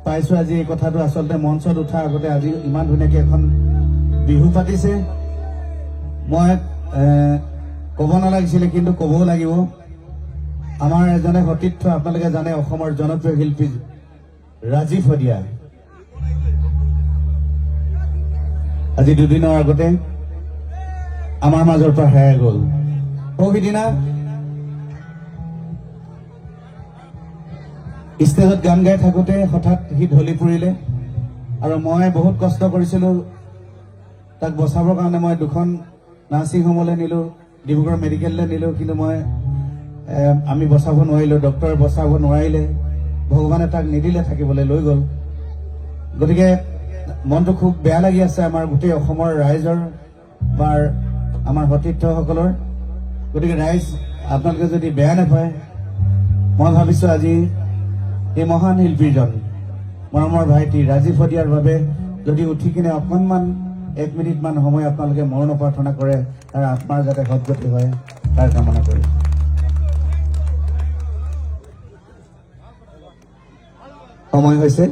পাইছোঁ আজি এই কথাটো আচলতে মঞ্চত উঠাৰ আগতে আজি ইমান ধুনীয়াকৈ এখন বিহু পাতিছে মই ক'ব নালাগিছিলে কিন্তু ক'বও লাগিব আমাৰ এজনে সতীৰ্থ আপোনালোকে জানে অসমৰ জনপ্ৰিয় শিল্পী ৰাজীৱ শদিয়া আজি দুদিনৰ আগতে আমাৰ মাজৰ পৰা হেৰাই গ'ল সিদিনা ষ্টেজত গান গাই থাকোঁতে হঠাৎ সি ঢলি পৰিলে আৰু মই বহুত কষ্ট কৰিছিলোঁ তাক বচাবৰ কাৰণে মই দুখন নাৰ্ছিং হোমলৈ নিলোঁ ডিব্ৰুগড় মেডিকেললৈ নিলোঁ কিন্তু আমি বচাব নোৱাৰিলোঁ ডক্টৰে বচাব নোৱাৰিলে ভগৱানে তাক নিদিলে থাকিবলৈ লৈ গ'ল গতিকে মনটো খুব বেয়া লাগি আছে আমাৰ গোটেই অসমৰ ৰাইজৰ বা আমাৰ সতীৰ্থসকলৰ গতিকে ৰাইজ আপোনালোকে যদি বেয়া নাপায় মই ভাবিছোঁ আজি এই মহান শিল্পীজন মৰমৰ ভাইটি ৰাজীৱ শদিয়াৰ বাবে যদি উঠি কিনে অকণমান 1 মিনিটমান সময় আপোনালোকে মৰণ প্ৰাৰ্থনা কৰে তাৰ আত্মাৰ যাতে সদ্গতি হয় তাৰ কামনা কৰি সময় হৈছে